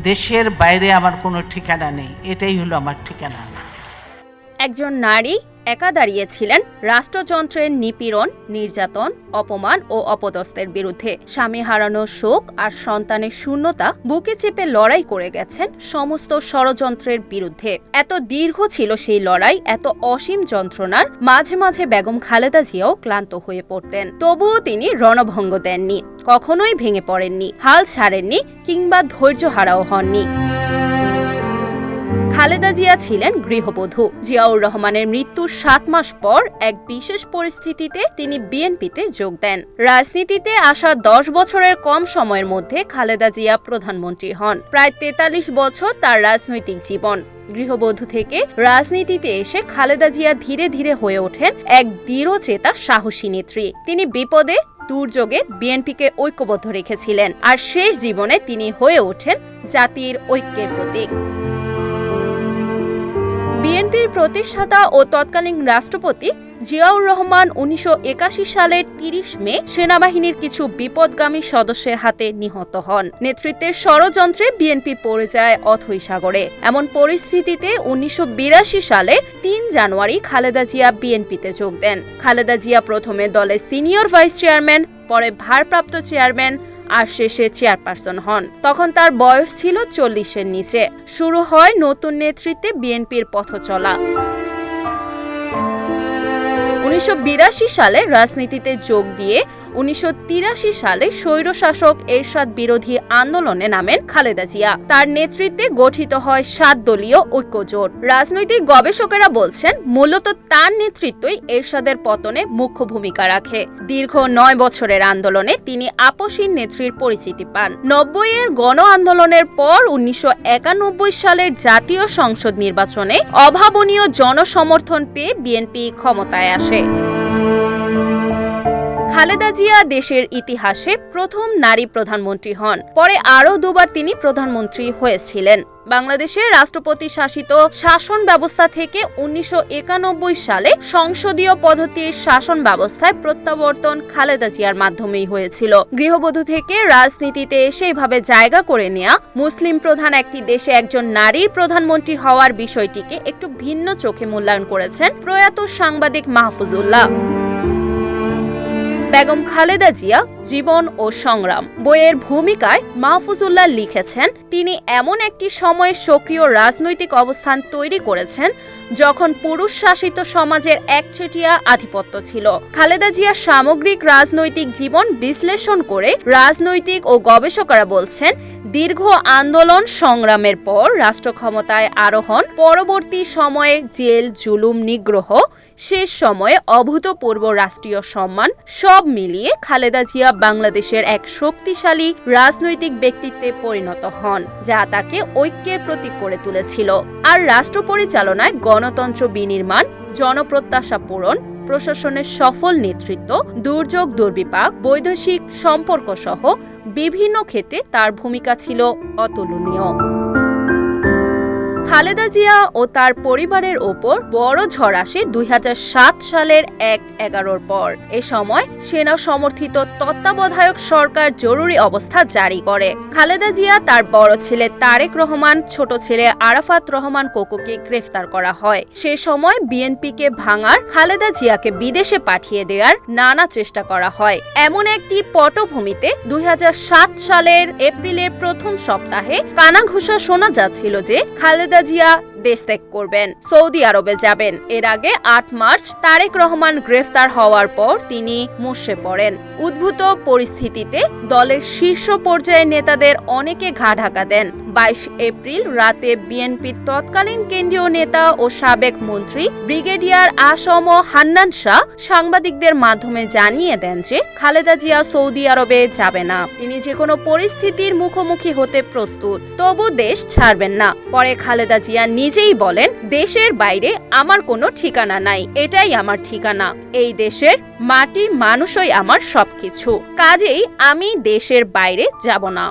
দেশের বাইরে আমার কোনো ঠিকানা নেই, এটাই হলো আমার ঠিকানা। একজন নারী একা দাঁড়িয়েছিলেন রাষ্ট্রযন্ত্রের নিপীড়ন, নির্যাতন, অপমান ও অপদস্থের বিরুদ্ধে। স্বামী হারানোর শোক আর সন্তানের শূন্যতা বুকে চেপে লড়াই করে গেছেন সমস্ত ষড়যন্ত্রের বিরুদ্ধে। এত দীর্ঘ ছিল সেই লড়াই, এত অসীম যন্ত্রণার মাঝে মাঝে বেগম খালেদা জিয়াও ক্লান্ত হয়ে পড়তেন। তবুও তিনি রণভঙ্গ দেননি, কখনোই ভেঙে পড়েননি, হাল ছাড়েননি কিংবা ধৈর্যহারাও হননি। খালেদা জিয়া ছিলেন গৃহবধূ। জিয়াউর রহমানের মৃত্যুর 7 মাস পর এক বিশেষ পরিস্থিতিতে তিনি বিএনপিতে যোগ দেন। রাজনীতিতে আসা 10 বছরের কম সময়ের মধ্যে খালেদা জিয়া প্রধানমন্ত্রী হন। প্রায় 43 বছর তার রাজনৈতিক জীবন। গৃহবধূ থেকে রাজনীতিতে এসে খালেদা জিয়া ধীরে ধীরে হয়ে ওঠেন এক দৃঢ়চেতা সাহসী নেত্রী। তিনি বিপদে দুর্যোগে বিএনপিকে ঐক্যবদ্ধ রেখেছিলেন, আর শেষ জীবনে তিনি হয়ে ওঠেন জাতির ঐক্যের প্রতীক। বিএনপির প্রতিষ্ঠাতা ও তৎকালীন রাষ্ট্রপতি জিয়াউর রহমান 1981 সালের 30 মে সেনাবাহিনীর কিছু বিপদগামী সদস্যের হাতে নিহত হন। নেতৃত্বের ষড়যন্ত্রে বিএনপি পড়ে যায় অথৈ সাগরে। এমন পরিস্থিতিতে 1982 সালের 3 জানুয়ারি খালেদা জিয়া বিএনপিতে যোগ দেন। খালেদা জিয়া প্রথমে দলের সিনিয়র ভাইস চেয়ারম্যান, পরে ভারপ্রাপ্ত চেয়ারম্যান আর শেষে চেয়ারপারসন হন। তখন তার বয়স ছিল 40-এর নিচে। শুরু হয় নতুন নেতৃত্বে বিএনপির পথ চলা। 1982 সালে রাজনীতিতে যোগ দিয়ে 1983 সালে স্বৈরশাসক এরশাদ বিরোধী আন্দোলনে নামেন খালেদা জিয়া। তার নেতৃত্বে গঠিত হয় 7 দলীয় ঐক্যজোট। রাজনৈতিক গবেষকেরা বলছেন, মূলত তার নেতৃত্বই এরশাদের পতনে মুখ্য ভূমিকা রাখে। দীর্ঘ 9 বছরের আন্দোলনে তিনি আপসীন নেত্রীর পরিচিতি পান। 90-এর গণ আন্দোলনের পর 1991 সালের জাতীয় সংসদ নির্বাচনে অভাবনীয় জনসমর্থন পেয়ে বিএনপি ক্ষমতায় আসে। খালেদা জিয়া দেশের ইতিহাসে প্রথম নারী প্রধানমন্ত্রী হন। পরে আরও 2বার তিনি প্রধানমন্ত্রী হয়েছিলেন। বাংলাদেশের রাষ্ট্রপতি শাসিত শাসন ব্যবস্থা থেকে 1991 সালে সংসদীয় পদ্ধতির শাসন ব্যবস্থায় প্রত্যাবর্তন খালেদা জিয়ার মাধ্যমেই হয়েছিল। গৃহবধূ থেকে রাজনীতিতে এসে এভাবে জায়গা করে নেয়া মুসলিম প্রধান একটি দেশে একজন নারীর প্রধানমন্ত্রী হওয়ার বিষয়টিকে একটু ভিন্ন চোখে মূল্যায়ন করেছেন প্রয়াত সাংবাদিক মাহফুজুল্লাহ। বেগম খালেদা জিয়া জীবন ও সংগ্রাম বইয়ের ভূমিকায় মাহফুজুল্লাহ লিখেছেন, তিনি এমন একটি সময়ে সক্রিয় রাজনৈতিক অবস্থান তৈরি করেছেন যখন পুরুষ শাসিত সমাজের একচেটিয়া আধিপত্য ছিল। খালেদা জিয়ার সামগ্রিক রাজনৈতিক জীবন বিশ্লেষণ করে রাজনৈতিক ও গবেষকরা বলছেন, দীর্ঘ আন্দোলন সংগ্রামের পর রাষ্ট্র ক্ষমতায় আরোহণ, পরবর্তী সময়ে জেল, জুলুম, নিগ্রহ, শেষ সময়ে অভূতপূর্ব রাষ্ট্রীয় সম্মান, সব মিলিয়ে খালেদা জিয়া বাংলাদেশের এক শক্তিশালী রাজনৈতিক ব্যক্তিত্বে পরিণত হন, যা তাকে ঐক্যের প্রতীক করে তুলেছিল। আর রাষ্ট্র পরিচালনায় গণতন্ত্র বিনির্মাণ, জনপ্রত্যাশা পূরণ, প্রশাসনের সফল নেতৃত্ব, দুর্যোগ দুর্বিপাক, বৈদেশিক সম্পর্ক সহ বিভিন্ন ক্ষেত্রে তার ভূমিকা ছিল অতুলনীয়। খালেদা জিয়া ও তার পরিবারের ওপর বড় ঝড় আসে 2007 সালের 1/11 পর। এ সময় সেনা সমর্থিত তত্ত্বাবধায়ক সরকার জরুরি অবস্থা জারি করে। খালেদা জিয়া, তার বড় ছেলে তারেক রহমান, ছোট ছেলে আরাফাত রহমান কোকোকে গ্রেফতার করা হয়। সে সময় বিএনপিকে ভাঙার, খালেদা জিয়াকে বিদেশে পাঠিয়ে দেওয়ার নানা চেষ্টা করা হয়। এমন একটি পটভূমিতে 2007 সালের এপ্রিলের প্রথম সপ্তাহে কানাঘুষা শোনা যাচ্ছিল যে খালেদা জিয়া দেশ ত্যাগ করবেন, সৌদি আরবে যাবেন। এর আগে 8 মার্চ তারেক রহমান গ্রেফতার হওয়ার পর তিনি মুষড়ে পড়েন। উদ্ভূত পরিস্থিতিতে দলের শীর্ষ পর্যায়ের নেতাদের অনেকে ঘা ঢাকা দেন। 22 এপ্রিল রাতে বিএনপির তৎকালীন কেন্দ্রীয় নেতা ও সাবেক মন্ত্রী ব্রিগেডিয়ার আসম হান্নান শাহ সাংবাদিকদের মাধ্যমে জানিয়ে দেন যে খালেদা জিয়া সৌদি আরবে যাবে না, তিনি যে কোনো পরিস্থিতির মুখোমুখি হতে প্রস্তুত, তবু দেশ ছাড়বেন না। পরে খালেদা জিয়া নিজেই বলেন, দেশের বাইরে আমার কোনো ঠিকানা নাই, এটাই আমার ঠিকানা। এই দেশের মাটি মানুষই আমার সবকিছু, কাজেই আমি দেশের বাইরে যাব না।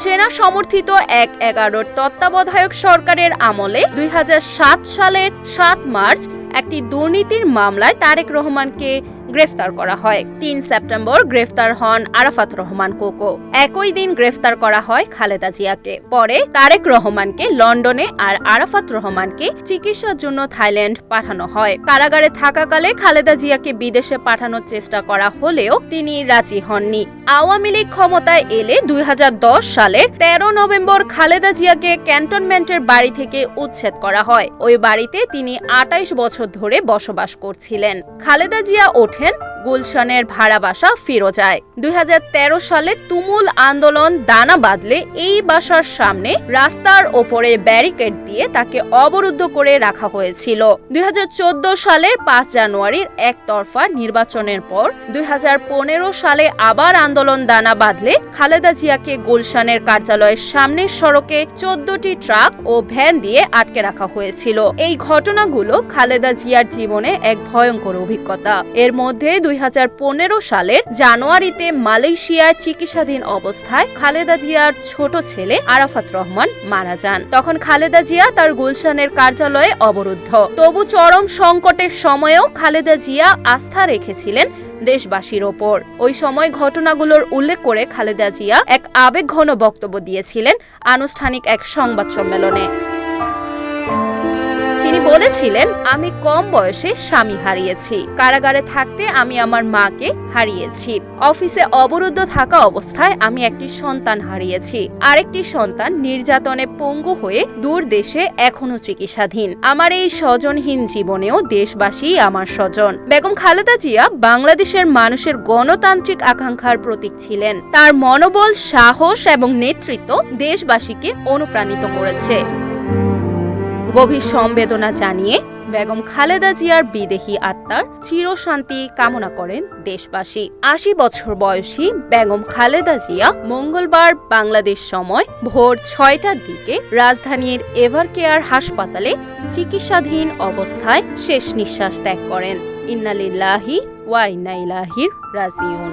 সেনা সমর্থিত 1/11 তত্ত্বাবধায়ক সরকারের আমলে 2007 সালের 7 মার্চ একটি দুর্নীতির মামলায় তারেক রহমানকে গ্রেফতার করা হয়। ৩ সেপ্টেম্বর গ্রেফতার হন আরাফাত রহমান কোকো। একই দিন গ্রেফতার করা হয় খালেদা জিয়াকে। পরে তারেক রহমানকে লন্ডনে আর আরাফাত রহমানকে চিকিৎসার জন্য থাইল্যান্ড পাঠানো হয়। কারাগারে থাকাকালে খালেদা জিয়াকে বিদেশে পাঠানোর চেষ্টা করা হলেও তিনি রাজি হননি। আওয়ামী লীগ ক্ষমতায় এলে ২০১০ সালের ১৩ নভেম্বর খালেদা জিয়াকে ক্যান্টনমেন্টের বাড়ি থেকে উচ্ছেদ করা হয়। ওই বাড়িতে তিনি ২৮ বছর ধরে বসবাস করছিলেন। খালেদা জিয়া ওঠেন গুলশানের ভাড়া বাসা ফিরোজায়। ২০১৩ সালের তুমুল আন্দোলন দানা বাঁধলে এই বাসার সামনে রাস্তার ওপরে ব্যারিকেড দিয়ে তাকে অবরুদ্ধ করে রাখা হয়েছিল। ২০১৪ সালের ৫ জানুয়ারির একতরফা নির্বাচনের পর ২০১৫ সালে আবার আন্দোলন দানা বাঁধলে খালেদা জিয়াকে গুলশানের কার্যালয়ের সামনের সড়কে ১৪টি ট্রাক ও ভ্যান দিয়ে আটকে রাখা হয়েছিল। এই ঘটনাগুলো খালেদা জিয়ার জীবনে এক ভয়ঙ্কর অভিজ্ঞতা। এর মধ্যে ২০১৫ সালের জানুয়ারিতে মালয়েশিয়ায় চিকিৎসাধীন অবস্থায় খালেদা জিয়ার ছোট ছেলে আরাফাত রহমান মারা যান। তখন খালেদা জিয়া তার গুলশানের কার্যালয়ে অবরুদ্ধ। তবু চরম সংকটের সময়েও খালেদা জিয়া আস্থা রেখেছিলেন দেশবাসীর ওপর। ওই সময় ঘটনাগুলোর উল্লেখ করে খালেদা জিয়া এক আবেগঘন বক্তব্য দিয়েছিলেন আনুষ্ঠানিক এক সংবাদ সম্মেলনে। তিনি বলেছিলেন, আমি কম বয়সে স্বামী হারিয়েছি। কারাগারে থাকতে আমি আমার মাকে হারিয়েছি। অফিসে অবরুদ্ধ থাকা অবস্থায় আমি একটি সন্তান হারিয়েছি। আরেকটি সন্তান নির্যাতনে পঙ্গু হয়ে দূর দেশে এখনো চিকিৎসাধীন। আমার এই স্বজনহীন জীবনেও দেশবাসী আমার স্বজন। বেগম খালেদা জিয়া বাংলাদেশের মানুষের গণতান্ত্রিক আকাঙ্ক্ষার প্রতীক ছিলেন। তার মনোবল, সাহস এবং নেতৃত্ব দেশবাসীকে অনুপ্রাণিত করেছে। গভীর সমবেদনা জানিয়ে বেগম খালেদা জিয়ার বিদেহী আত্মার চিরশান্তি কামনা করেন দেশবাসী। ৮০ বছর বয়সী বেগম খালেদা জিয়া মঙ্গলবার বাংলাদেশ সময় ভোর ৬টার দিকে রাজধানীর এভারকেয়ার হাসপাতালে চিকিৎসাধীন অবস্থায় শেষ নিঃশ্বাস ত্যাগ করেন। ইন্না লিল্লাহি ওয়া ইন্না ইলাইহি রাজিউন।